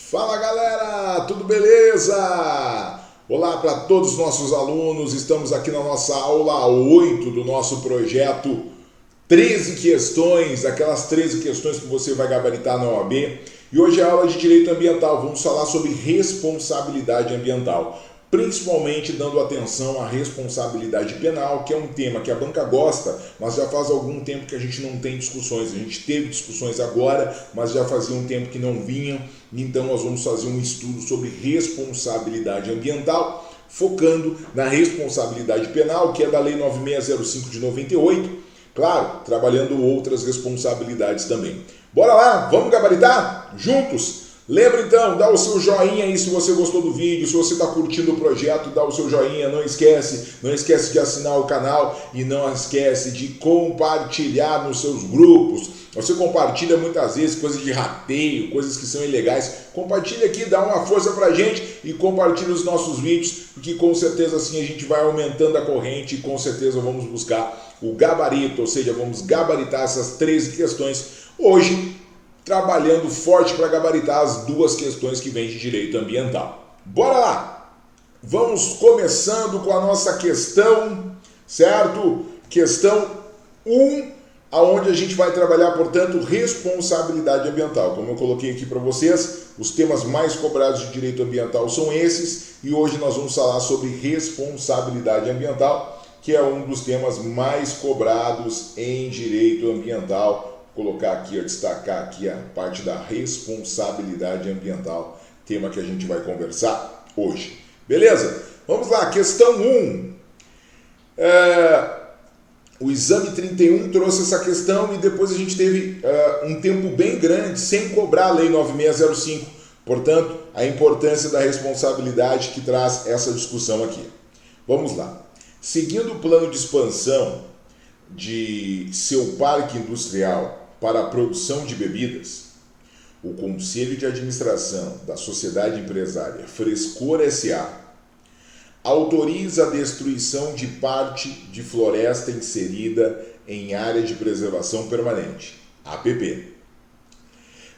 Fala galera, tudo beleza? Olá para todos os nossos alunos, estamos aqui na nossa aula 8 do nosso projeto 13 questões, aquelas 13 questões que você vai gabaritar na OAB. E hoje é a aula de Direito Ambiental, vamos falar sobre responsabilidade ambiental, principalmente dando atenção à responsabilidade penal, que é um tema que a banca gosta, mas já faz algum tempo que a gente não tem discussões. A gente teve discussões agora, mas já fazia um tempo que não vinham, então nós vamos fazer um estudo sobre responsabilidade ambiental, focando na responsabilidade penal, que é da Lei 9605 de 98, claro, trabalhando outras responsabilidades também. Bora lá, vamos gabaritar? Juntos? Lembra então, dá o seu joinha aí se você gostou do vídeo, se você está curtindo o projeto, dá o seu joinha, não esquece de assinar o canal e não esquece de compartilhar nos seus grupos. Você compartilha muitas vezes coisas de rateio, coisas que são ilegais. Compartilha aqui, dá uma força pra gente e compartilha os nossos vídeos, porque com certeza assim a gente vai aumentando a corrente e com certeza vamos buscar o gabarito, ou seja, vamos gabaritar essas 13 questões hoje, trabalhando forte para gabaritar as duas questões que vêm de direito ambiental. Bora lá! Vamos começando com a nossa questão, certo? Questão 1, aonde a gente vai trabalhar, portanto, responsabilidade ambiental. Como eu coloquei aqui para vocês, os temas mais cobrados de direito ambiental são esses, e hoje nós vamos falar sobre responsabilidade ambiental, que é um dos temas mais cobrados em direito ambiental. Vou colocar aqui, destacar aqui a parte da responsabilidade ambiental, tema que a gente vai conversar hoje. Beleza? Vamos lá, questão 1. O exame 31 trouxe essa questão e depois a gente teve um tempo bem grande sem cobrar a Lei 9605. Portanto, a importância da responsabilidade que traz essa discussão aqui. Vamos lá. Seguindo o plano de expansão de seu parque industrial para a produção de bebidas, o Conselho de Administração da Sociedade Empresária Frescor S.A. autoriza a destruição de parte de floresta inserida em área de preservação permanente, APP.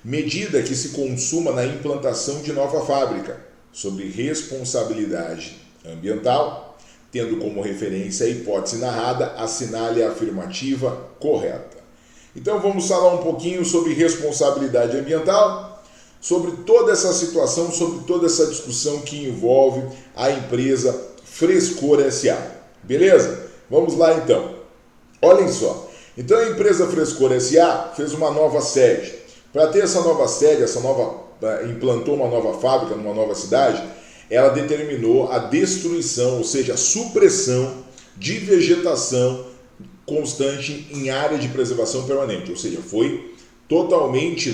Medida que se consuma na implantação de nova fábrica, sobre responsabilidade ambiental, tendo como referência a hipótese narrada, assinale a afirmativa correta. Então vamos falar um pouquinho sobre responsabilidade ambiental, sobre toda essa situação, sobre toda essa discussão que envolve a empresa Frescor S.A. Beleza? Vamos lá então. Olhem só. Então a empresa Frescor S.A. fez uma nova sede. Para ter essa nova sede, implantou uma nova fábrica numa nova cidade, ela determinou a destruição, ou seja, a supressão de vegetação constante em área de preservação permanente, ou seja, foi totalmente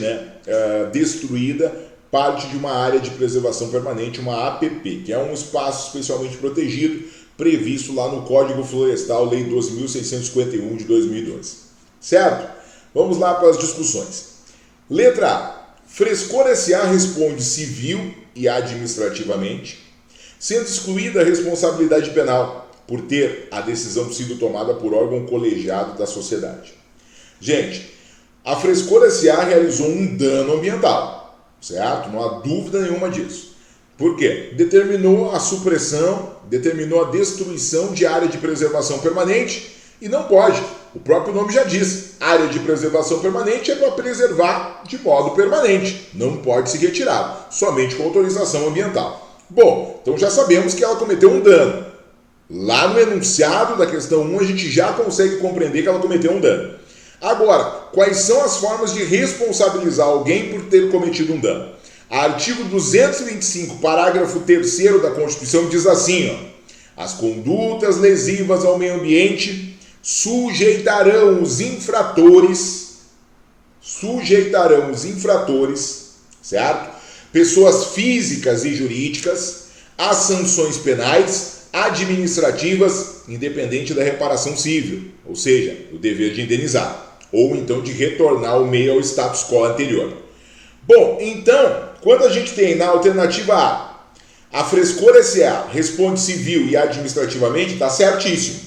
destruída parte de uma área de preservação permanente, uma APP, que é um espaço especialmente protegido, previsto lá no Código Florestal, Lei 12.651 de 2012. Certo? Vamos lá para as discussões. Letra A. Frescor S.A. responde civil e administrativamente, sendo excluída a responsabilidade penal por ter a decisão sido tomada por órgão colegiado da sociedade. Gente, a Frescor S.A. realizou um dano ambiental, certo? Não há dúvida nenhuma disso. Por quê? Determinou a supressão, determinou a destruição de área de preservação permanente e não pode. O próprio nome já diz, área de preservação permanente é para preservar de modo permanente, não pode se retirar, somente com autorização ambiental. Bom, então já sabemos que ela cometeu um dano. Lá no enunciado da questão 1 a gente já consegue compreender que ela cometeu um dano. Agora, quais são as formas de responsabilizar alguém por ter cometido um dano? Artigo 225, parágrafo 3º da Constituição diz assim, as condutas lesivas ao meio ambiente sujeitarão os infratores, certo? Pessoas físicas e jurídicas, às sanções penais, administrativas, independente da reparação civil, ou seja, o dever de indenizar, ou então de retornar o meio ao status quo anterior. Bom, então, quando a gente tem na alternativa A Frescor S.A. responde civil e administrativamente, está certíssimo.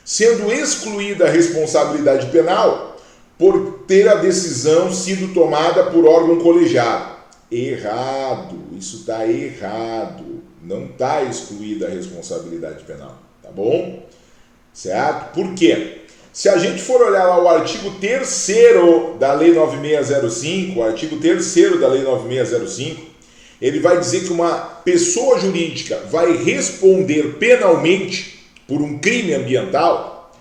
Sendo excluída a responsabilidade penal por ter a decisão sido tomada por órgão colegiado. errado, isso está errado. Não está excluída a responsabilidade penal, tá bom? Certo? Por quê? Se a gente for olhar lá o artigo 3º da Lei 9605, o artigo 3º da Lei 9605, ele vai dizer que uma pessoa jurídica vai responder penalmente por um crime ambiental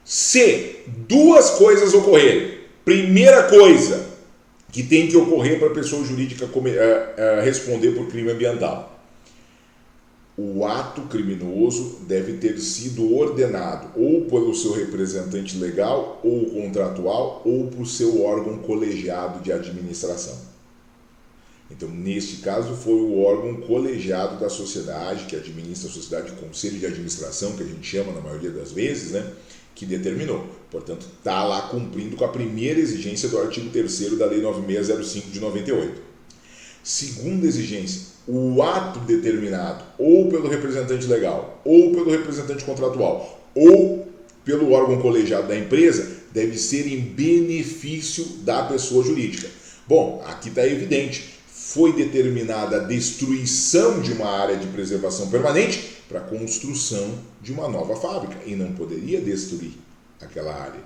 se duas coisas ocorrerem. Primeira coisa que tem que ocorrer para a pessoa jurídica responder por crime ambiental: o ato criminoso deve ter sido ordenado ou pelo seu representante legal ou contratual ou por seu órgão colegiado de administração. Então, neste caso, foi o órgão colegiado da sociedade, que administra a sociedade, o conselho de administração, que a gente chama na maioria das vezes, né, que determinou. Portanto, está lá cumprindo com a primeira exigência do artigo 3º da Lei 9605 de 98. Segunda exigência: o ato determinado ou pelo representante legal, ou pelo representante contratual, ou pelo órgão colegiado da empresa, deve ser em benefício da pessoa jurídica. Bom, aqui está evidente. Foi determinada a destruição de uma área de preservação permanente para a construção de uma nova fábrica e não poderia destruir aquela área,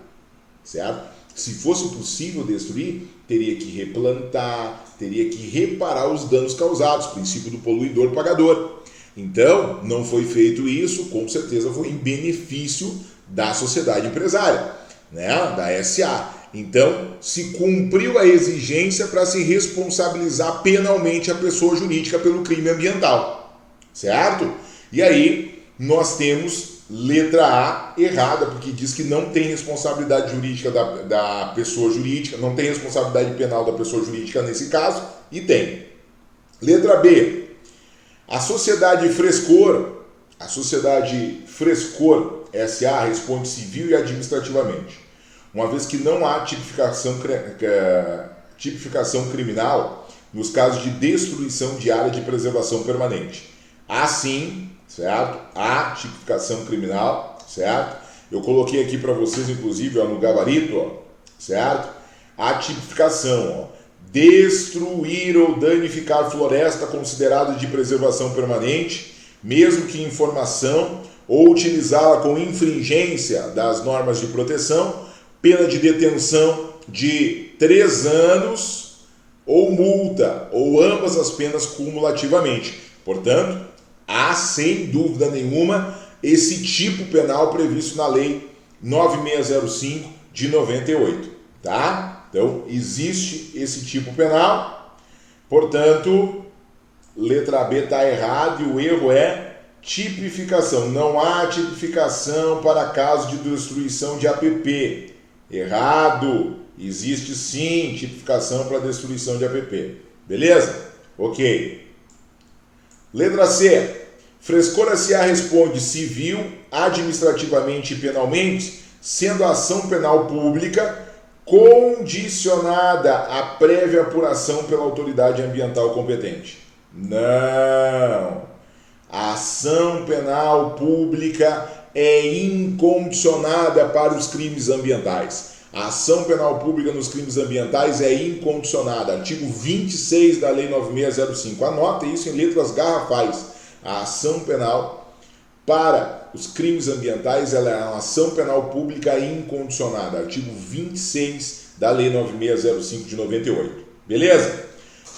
certo? Se fosse possível destruir, teria que replantar, teria que reparar os danos causados, princípio do poluidor pagador. Então, não foi feito isso, com certeza foi em benefício da sociedade empresária, né? Da SA. Então, se cumpriu a exigência para se responsabilizar penalmente a pessoa jurídica pelo crime ambiental, certo? E aí, nós temos letra A errada, porque diz que não tem responsabilidade jurídica da pessoa jurídica, não tem responsabilidade penal da pessoa jurídica nesse caso, e tem. Letra B, a sociedade Frescor SA responde civil e administrativamente. Uma vez que não há tipificação criminal nos casos de destruição de área de preservação permanente. Há sim, certo? Há tipificação criminal, certo? Eu coloquei aqui para vocês, inclusive, no gabarito, certo? A tipificação, destruir ou danificar floresta considerada de preservação permanente, mesmo que em formação, ou utilizá-la com infringência das normas de proteção, pena de detenção de 3 anos ou multa, ou ambas as penas cumulativamente. Portanto, há sem dúvida nenhuma esse tipo penal previsto na Lei 9605 de 98, tá? Então, existe esse tipo penal, portanto, letra B está errada e o erro é tipificação. Não há tipificação para caso de destruição de APP. Errado. Existe sim tipificação para destruição de APP. Beleza? Ok. Letra C. Frescor SA responde civil, administrativamente e penalmente, sendo a ação penal pública condicionada à prévia apuração pela autoridade ambiental competente. Não. A ação penal pública é incondicionada para os crimes ambientais. A ação penal pública nos crimes ambientais é incondicionada. Artigo 26 da Lei 9605. Anota isso em letras garrafais. A ação penal para os crimes ambientais ela é uma ação penal pública incondicionada. Artigo 26 da Lei 9605 de 98. Beleza?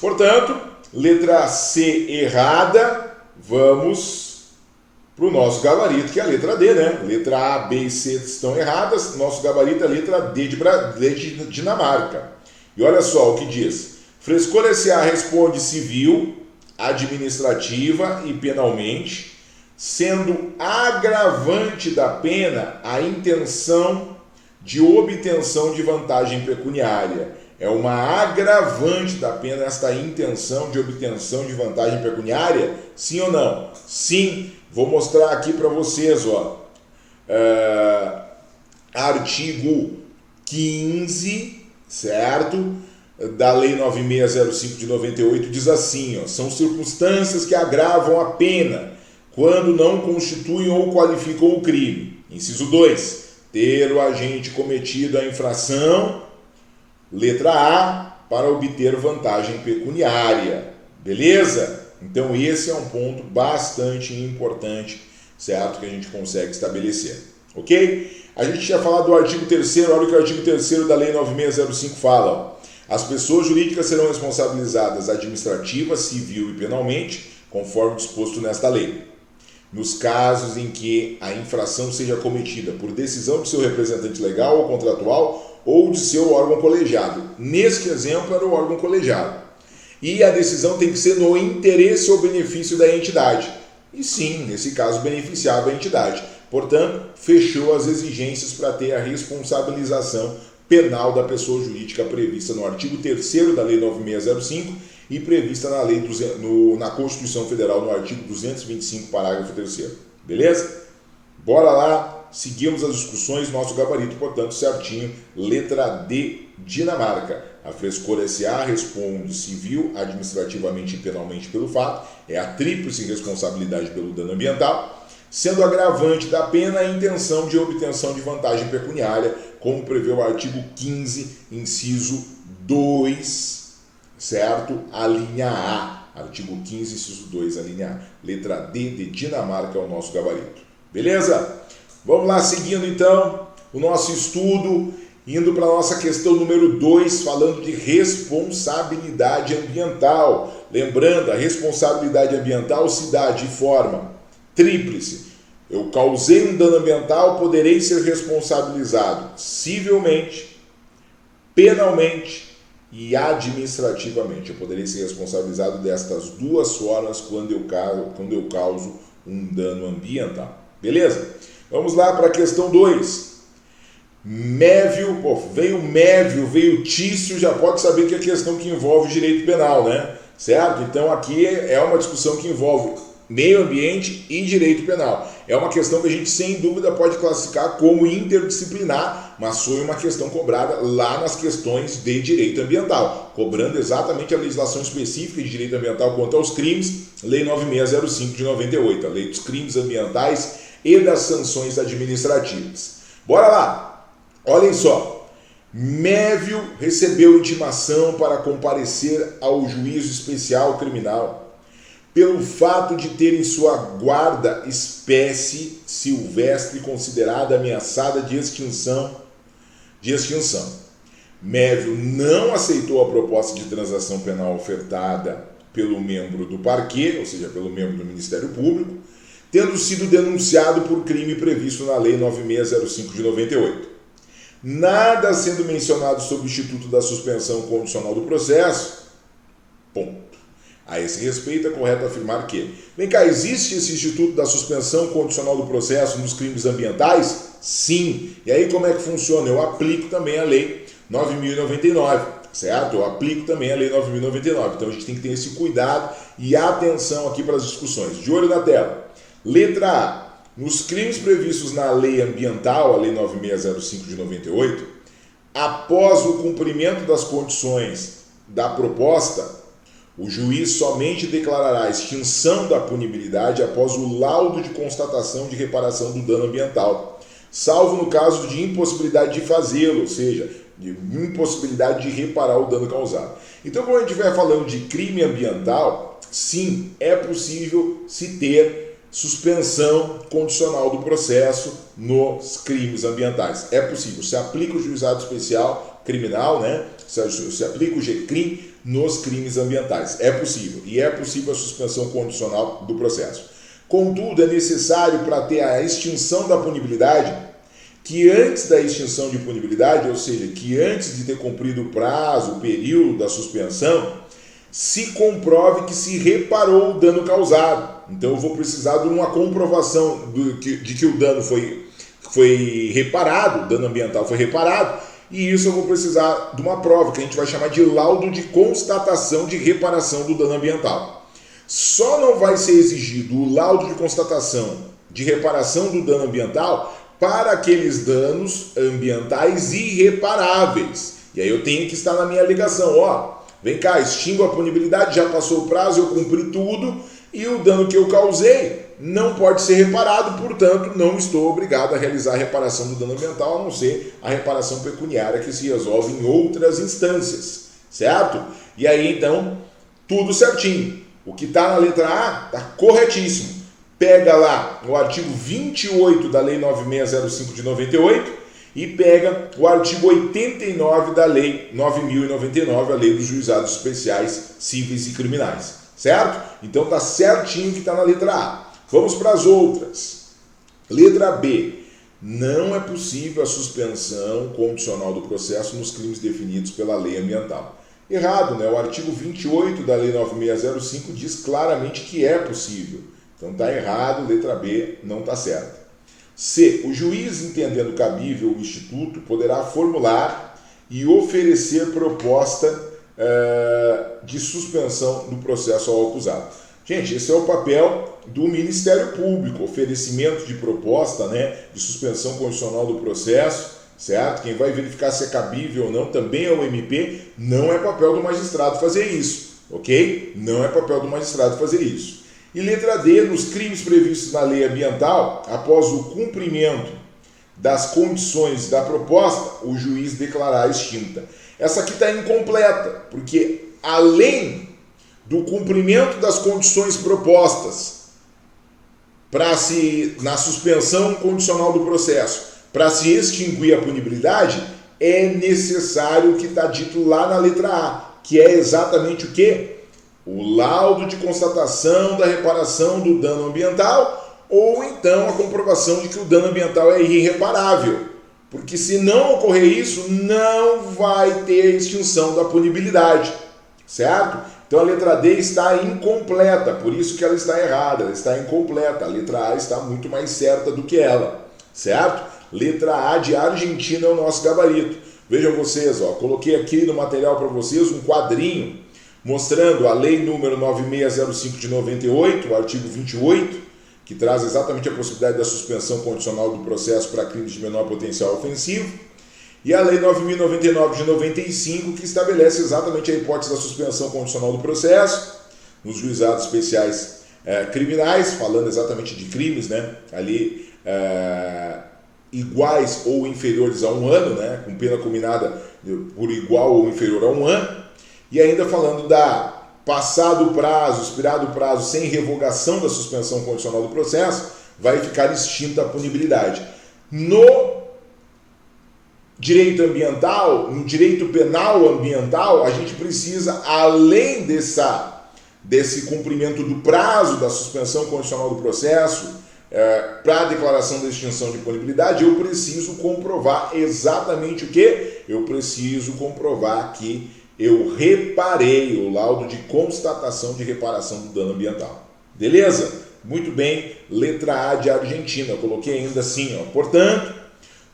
Portanto, letra C errada. Vamos para o nosso gabarito, que é a letra D, né? Letra A, B e C estão erradas. Nosso gabarito é a letra D de Dinamarca. E olha só o que diz. Frescor SA responde civil, administrativa e penalmente, sendo agravante da pena a intenção de obtenção de vantagem pecuniária. É uma agravante da pena esta intenção de obtenção de vantagem pecuniária? Sim ou não? Sim. Vou mostrar aqui para vocês, ó. Artigo 15, certo? Da Lei 9605 de 98 diz assim, ó, são circunstâncias que agravam a pena quando não constituem ou qualificam o crime. Inciso 2, ter o agente cometido a infração, letra A, para obter vantagem pecuniária. Beleza? Então esse é um ponto bastante importante, certo? Que a gente consegue estabelecer. Ok? A gente tinha falado do artigo 3º, olha o que o artigo 3º da Lei 9605 fala. As pessoas jurídicas serão responsabilizadas administrativa, civil e penalmente, conforme disposto nesta lei, nos casos em que a infração seja cometida por decisão de seu representante legal ou contratual ou de seu órgão colegiado. Neste exemplo era o órgão colegiado. E a decisão tem que ser no interesse ou benefício da entidade. E sim, nesse caso, beneficiava a entidade. Portanto, fechou as exigências para ter a responsabilização penal da pessoa jurídica prevista no artigo 3º da Lei 9605 e prevista na Constituição Federal no artigo 225, parágrafo 3º. Beleza? Bora lá, seguimos as discussões, nosso gabarito, portanto, certinho. Letra D, Dinamarca. A Frescor S.A. responde civil, administrativamente e penalmente pelo fato. É a tríplice responsabilidade pelo dano ambiental, sendo agravante da pena a intenção de obtenção de vantagem pecuniária, como prevê o artigo 15, inciso 2, certo? A linha A. Artigo 15, inciso 2, a linha A. Letra D de Dinamarca é o nosso gabarito. Beleza? Vamos lá, seguindo então o nosso estudo, indo para a nossa questão número 2, falando de responsabilidade ambiental. Lembrando, a responsabilidade ambiental se dá de forma tríplice. Eu causei um dano ambiental, poderei ser responsabilizado civilmente, penalmente e administrativamente. Eu poderei ser responsabilizado destas duas formas quando eu causo um dano ambiental. Beleza? Vamos lá para a questão 2. Mévio, veio Tício, já pode saber que é questão que envolve direito penal, né? Certo? Então aqui é uma discussão que envolve meio ambiente e direito penal. É uma questão que a gente sem dúvida pode classificar como interdisciplinar, mas foi uma questão cobrada lá nas questões de direito ambiental, cobrando exatamente a legislação específica de direito ambiental quanto aos crimes, Lei 9605 de 98, a Lei dos Crimes Ambientais e das Sanções Administrativas. Bora lá! Olhem só, Mévio recebeu intimação para comparecer ao juízo especial criminal pelo fato de ter em sua guarda espécie silvestre considerada ameaçada de extinção. Mévio não aceitou a proposta de transação penal ofertada pelo membro do parquê, ou seja, pelo membro do Ministério Público, tendo sido denunciado por crime previsto na Lei 9605 de 98. Nada sendo mencionado sobre o Instituto da Suspensão Condicional do Processo. Ponto. A esse respeito, é correto afirmar que, vem cá, existe esse Instituto da Suspensão Condicional do Processo nos crimes ambientais? Sim. E aí como é que funciona? Eu aplico também a Lei 9.099, certo? Eu aplico também a Lei 9.099. Então a gente tem que ter esse cuidado e atenção aqui para as discussões. De olho na tela. Letra A. Nos crimes previstos na Lei Ambiental, a Lei 9605 de 98, após o cumprimento das condições da proposta, o juiz somente declarará a extinção da punibilidade após o laudo de constatação de reparação do dano ambiental, salvo no caso de impossibilidade de fazê-lo, ou seja, de impossibilidade de reparar o dano causado. Então, quando a gente estiver falando de crime ambiental, sim, é possível se ter suspensão condicional do processo nos crimes ambientais. É possível. Se aplica o juizado especial criminal, né? Se aplica o GCRIM nos crimes ambientais. É possível. E é possível a suspensão condicional do processo. Contudo, é necessário para ter a extinção da punibilidade que antes da extinção de punibilidade, ou seja, que antes de ter cumprido o prazo, o período da suspensão, se comprove que se reparou o dano causado. Então eu vou precisar de uma comprovação de que o dano foi reparado, o dano ambiental foi reparado, e isso eu vou precisar de uma prova, que a gente vai chamar de laudo de constatação de reparação do dano ambiental. Só não vai ser exigido o laudo de constatação de reparação do dano ambiental para aqueles danos ambientais irreparáveis. E aí eu tenho que estar na minha alegação, ó, vem cá, extingo a punibilidade, já passou o prazo, eu cumpri tudo, e o dano que eu causei não pode ser reparado, portanto, não estou obrigado a realizar a reparação do dano ambiental, a não ser a reparação pecuniária que se resolve em outras instâncias. certo? E aí, então, tudo certinho. O que está na letra A está corretíssimo. Pega lá o artigo 28 da Lei 9605 de 98 e pega o artigo 89 da Lei 9099, a Lei dos Juizados Especiais Cíveis e Criminais, certo? Então está certinho que está na letra A. Vamos para as outras. Letra B. Não é possível a suspensão condicional do processo nos crimes definidos pela lei ambiental. Errado, né? O artigo 28 da Lei 9605 diz claramente que é possível. Então está errado, letra B não está certa. C. O juiz, entendendo cabível o instituto, poderá formular e oferecer proposta de suspensão do processo ao acusado. Gente, esse é o papel do Ministério Público, oferecimento de proposta, né, de suspensão condicional do processo, certo? Quem vai verificar se é cabível ou não também é o MP, não é papel do magistrado fazer isso, ok? Não é papel do magistrado fazer isso. E letra D, nos crimes previstos na lei ambiental, após o cumprimento das condições da proposta, o juiz declarará extinta. Essa aqui está incompleta, porque além do cumprimento das condições propostas na suspensão condicional do processo, para se extinguir a punibilidade, é necessário o que está dito lá na letra A, que é exatamente o quê? O laudo de constatação da reparação do dano ambiental ou então a comprovação de que o dano ambiental é irreparável. Porque se não ocorrer isso, não vai ter extinção da punibilidade, certo? Então a letra D está incompleta, por isso que ela está errada, ela está incompleta. A letra A está muito mais certa do que ela, certo? Letra A de Argentina é o nosso gabarito. Vejam vocês, ó, coloquei aqui no material para vocês um quadrinho mostrando a Lei número 9605 de 98, o artigo 28, que traz exatamente a possibilidade da suspensão condicional do processo para crimes de menor potencial ofensivo. E a Lei 9.099 de 95, que estabelece exatamente a hipótese da suspensão condicional do processo nos juizados especiais criminais, falando exatamente de crimes, né, ali iguais ou inferiores a 1 ano, né, com pena combinada por igual ou inferior a 1 ano, e ainda falando da passado o prazo, expirado o prazo sem revogação da suspensão condicional do processo, vai ficar extinta a punibilidade. No direito ambiental, no direito penal ambiental, a gente precisa, além desse cumprimento do prazo da suspensão condicional do processo, para a declaração da extinção de punibilidade, eu preciso comprovar exatamente o que? Eu preciso comprovar que eu reparei, o laudo de constatação de reparação do dano ambiental. Beleza? Muito bem, letra A de Argentina, eu coloquei ainda assim, ó. Portanto,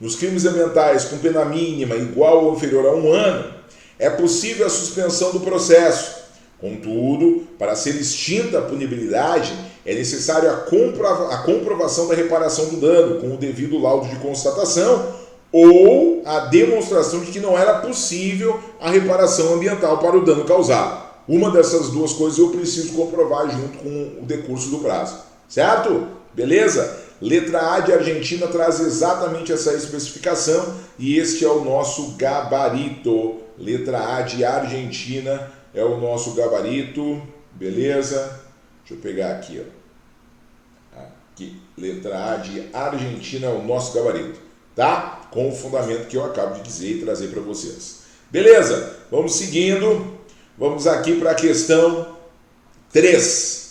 nos crimes ambientais com pena mínima igual ou inferior a 1 ano, é possível a suspensão do processo. Contudo, para ser extinta a punibilidade, é necessário a comprovação da reparação do dano com o devido laudo de constatação ou a demonstração de que não era possível a reparação ambiental para o dano causado. Uma dessas duas coisas eu preciso comprovar junto com o decurso do prazo. Certo? Beleza? Letra A de Argentina traz exatamente essa especificação e este é o nosso gabarito. Letra A de Argentina é o nosso gabarito. Beleza? Deixa eu pegar aqui, ó. Aqui. Letra A de Argentina é o nosso gabarito. Tá? Com o fundamento que eu acabo de dizer e trazer para vocês. Beleza? Vamos seguindo. Vamos aqui para a questão 3.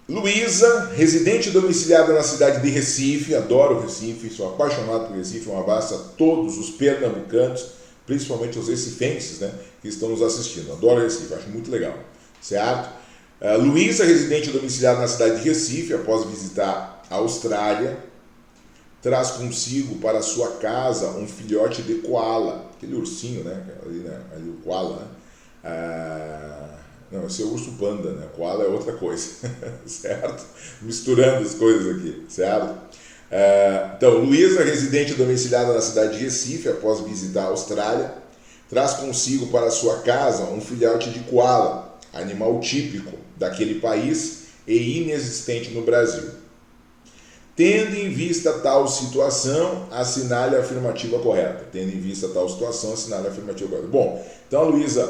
Luísa, residente domiciliada na cidade de Recife, adoro Recife, sou apaixonado por Recife, um abraço a todos os pernambucanos, principalmente os recifenses, né, que estão nos assistindo. Adoro Recife, acho muito legal, certo? Luísa, residente domiciliada na cidade de Recife, após visitar a Austrália, traz consigo para sua casa um filhote de koala, aquele ursinho, né, ali o koala, né? Não, esse é o urso panda, né? Koala é outra coisa, certo? Misturando as coisas aqui, certo? Então, Luísa, residente domiciliada na cidade de Recife, após visitar a Austrália, traz consigo para sua casa um filhote de koala, animal típico daquele país e inexistente no Brasil. Tendo em vista tal situação, assinale a afirmativa correta. Tendo em vista tal situação, assinale a afirmativa correta. Bom, então a Luísa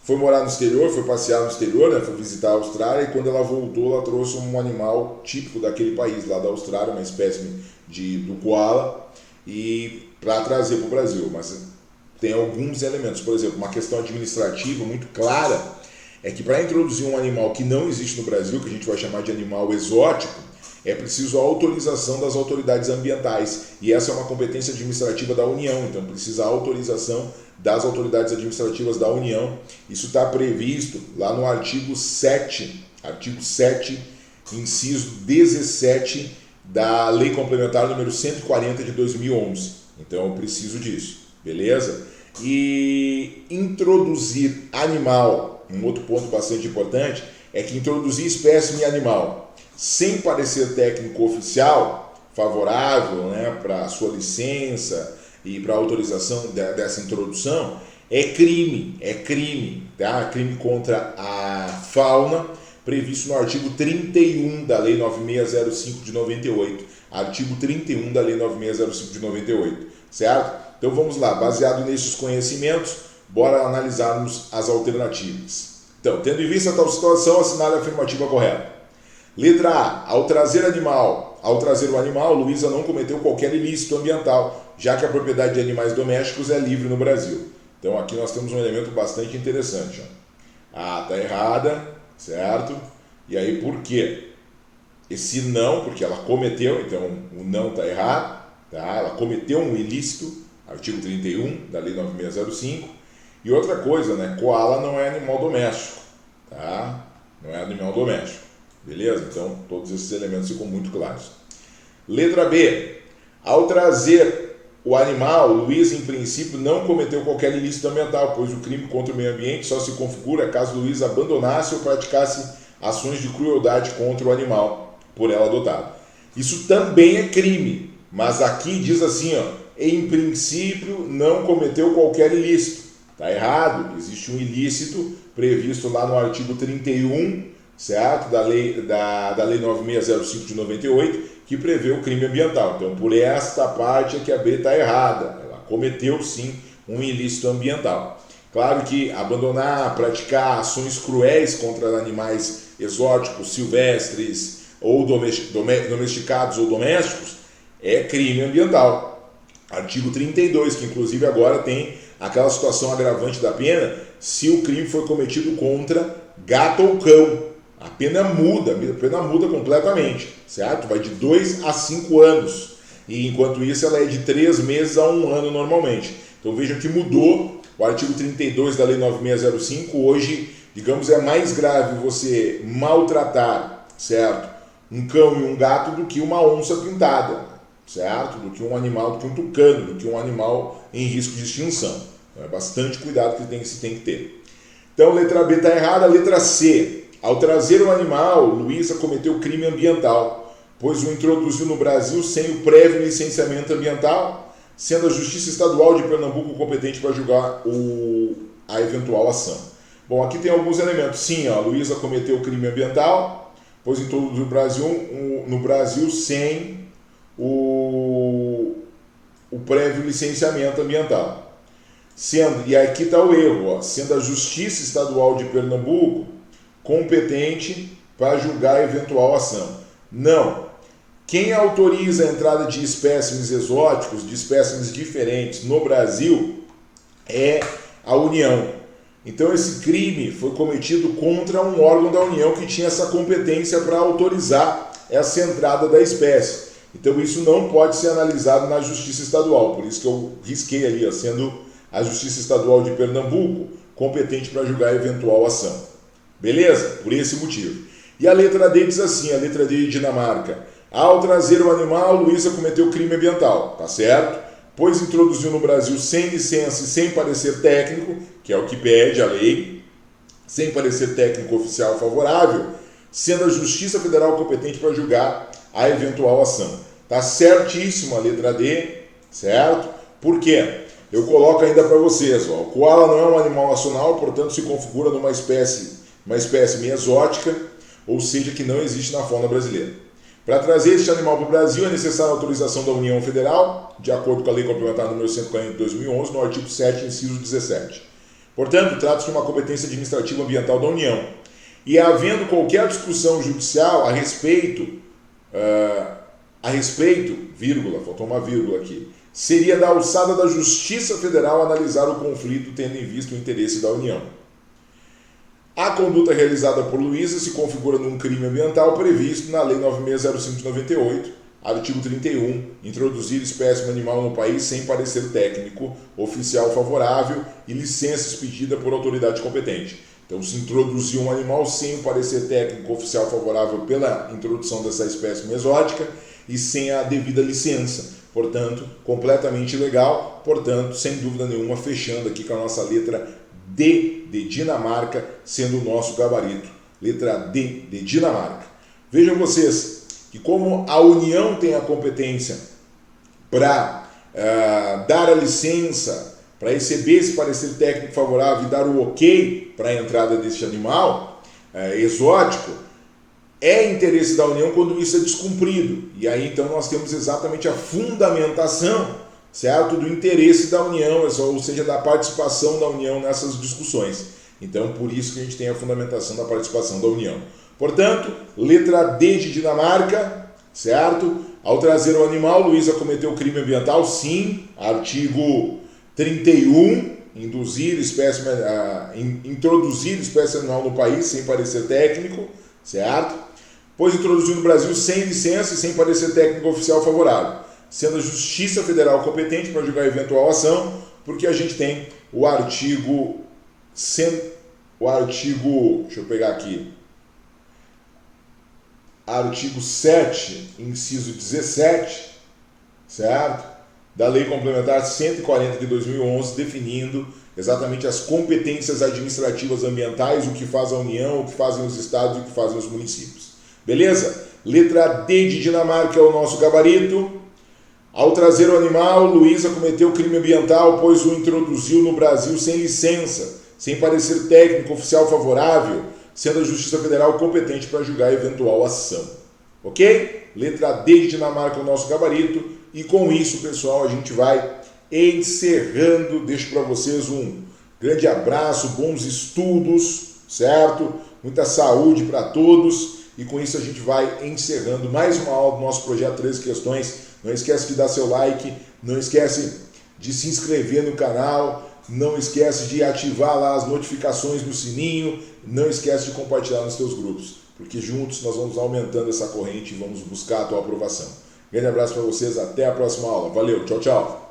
foi morar no exterior, foi passear no exterior, né? Foi visitar a Austrália, e quando ela voltou, ela trouxe um animal típico daquele país, lá da Austrália, uma espécie do koala, e para trazer para o Brasil. Mas tem alguns elementos, por exemplo, uma questão administrativa muito clara, é que para introduzir um animal que não existe no Brasil, que a gente vai chamar de animal exótico, é preciso a autorização das autoridades ambientais, e essa é uma competência administrativa da União, então precisa a autorização das autoridades administrativas da União. Isso está previsto lá no artigo 7, inciso 17 da Lei Complementar número 140 de 2011. Então eu preciso disso, beleza? E introduzir animal, um outro ponto bastante importante, é que introduzir espécime animal sem parecer técnico oficial favorável, né, para a sua licença e para a autorização dessa introdução, é crime, tá? Crime contra a fauna, previsto no artigo 31 da Lei 9605 de 98, artigo 31 da Lei 9605 de 98, certo? Então vamos lá, baseado nesses conhecimentos, bora analisarmos as alternativas. Então, tendo em vista tal situação, assinale a afirmativa correta. Letra A. Ao trazer o animal, Luísa não cometeu qualquer ilícito ambiental, já que a propriedade de animais domésticos é livre no Brasil. Então aqui nós temos um elemento bastante interessante. A está errada, certo? E aí por quê? Esse não, porque ela cometeu, então o não está errado, tá? Ela cometeu um ilícito, artigo 31 da Lei 9605. E outra coisa, né? Koala não é animal doméstico, tá? Não é animal doméstico. Beleza? Então, todos esses elementos ficam muito claros. Letra B. Ao trazer o animal, Luísa, em princípio, não cometeu qualquer ilícito ambiental, pois o crime contra o meio ambiente só se configura caso Luísa abandonasse ou praticasse ações de crueldade contra o animal por ela adotado. Isso também é crime, mas aqui diz assim, ó, em princípio, não cometeu qualquer ilícito. Está errado, existe um ilícito previsto lá no artigo 31, certo? Da Lei 9605 de 98, que prevê o crime ambiental. Então, por esta parte é que a B está errada. Ela cometeu, sim, um ilícito ambiental. Claro que abandonar, praticar ações cruéis contra animais exóticos, silvestres, ou domesticados ou domésticos, é crime ambiental. Artigo 32, que inclusive agora tem aquela situação agravante da pena, se o crime foi cometido contra gato ou cão. A pena muda completamente, certo? Vai de 2 a 5 anos. E enquanto isso ela é de 3 meses a 1 ano normalmente. Então vejam que mudou o artigo 32 da Lei 9605. Hoje, digamos, é mais grave você maltratar, certo? Um cão e um gato do que uma onça pintada, certo? Do que um animal, do que um tucano, do que um animal em risco de extinção. Então, é bastante cuidado que se tem que ter. Então, letra B está errada. Letra C. Ao trazer o animal, Luísa cometeu crime ambiental, pois o introduziu no Brasil sem o prévio licenciamento ambiental, sendo a Justiça Estadual de Pernambuco competente para julgar a eventual ação. Bom, aqui tem alguns elementos. Sim, a Luísa cometeu crime ambiental, pois introduziu no Brasil sem o prévio licenciamento ambiental. E aqui está o erro, sendo a Justiça Estadual de Pernambuco competente para julgar a eventual ação. Não. Quem autoriza a entrada de espécimes exóticos, de espécimes diferentes no Brasil, é a União. Então esse crime foi cometido contra um órgão da União que tinha essa competência para autorizar essa entrada da espécie. Então isso não pode ser analisado na Justiça Estadual, por isso que eu risquei ali, sendo a Justiça Estadual de Pernambuco competente para julgar a eventual ação. Beleza? Por esse motivo. E a letra D diz assim, a letra D de Dinamarca. Ao trazer o animal, Luísa cometeu crime ambiental, tá certo? Pois introduziu no Brasil sem licença e sem parecer técnico, que é o que pede a lei, sem parecer técnico oficial favorável, sendo a Justiça Federal competente para julgar a eventual ação. Tá certíssimo a letra D, certo? Por quê? Eu coloco ainda para vocês, ó, o koala não é um animal nacional, portanto se configura numa espécie exótica, ou seja, que não existe na fauna brasileira. Para trazer este animal para o Brasil é necessária a autorização da União Federal, de acordo com a Lei Complementar número 140 de 2011, no artigo 7º, inciso 17. Portanto, trata-se de uma competência administrativa ambiental da União. E havendo qualquer discussão judicial a respeito, vírgula, faltou uma vírgula aqui, seria da alçada da Justiça Federal analisar o conflito tendo em vista o interesse da União. A conduta realizada por Luísa se configura num crime ambiental previsto na Lei 9605 de 98, artigo 31, introduzir espécime animal no país sem parecer técnico, oficial favorável e licença expedida por autoridade competente. Então, se introduzir um animal sem o parecer técnico oficial favorável pela introdução dessa espécime exótica e sem a devida licença. Portanto, completamente ilegal, portanto, sem dúvida nenhuma, fechando aqui com a nossa letra D de Dinamarca, sendo o nosso gabarito. Letra D de Dinamarca. Vejam vocês que como a União tem a competência para dar a licença, para receber esse parecer técnico favorável e dar o ok para a entrada deste animal exótico, é interesse da União quando isso é descumprido. E aí então nós temos exatamente a fundamentação, certo, do interesse da União, ou seja, da participação da União nessas discussões. Então, por isso que a gente tem a fundamentação da participação da União. Portanto, letra D de Dinamarca, certo? Ao trazer o animal, Luísa cometeu crime ambiental, sim, artigo 31, introduzir espécime animal no país sem parecer técnico, certo? Pois introduziu no Brasil sem licença e sem parecer técnico oficial favorável, sendo a Justiça Federal competente para julgar eventual ação, porque a gente tem o artigo, deixa eu pegar aqui, artigo 7, inciso 17, certo? Da Lei Complementar 140 de 2011, definindo exatamente as competências administrativas ambientais, o que faz a União, o que fazem os estados e o que fazem os municípios. Beleza? Letra D de Dinamarca é o nosso gabarito. Ao trazer o animal, Luísa cometeu crime ambiental, pois o introduziu no Brasil sem licença, sem parecer técnico oficial favorável, sendo a Justiça Federal competente para julgar eventual ação. Ok? Letra D de Dinamarca é o nosso gabarito. E com isso, pessoal, a gente vai encerrando. Deixo para vocês um grande abraço, bons estudos, certo? Muita saúde para todos. E com isso a gente vai encerrando mais uma aula do nosso projeto 13 Questões. Não esquece de dar seu like, não esquece de se inscrever no canal, não esquece de ativar lá as notificações no sininho, não esquece de compartilhar nos seus grupos, porque juntos nós vamos aumentando essa corrente e vamos buscar a tua aprovação. Grande abraço para vocês, até a próxima aula. Valeu, tchau, tchau!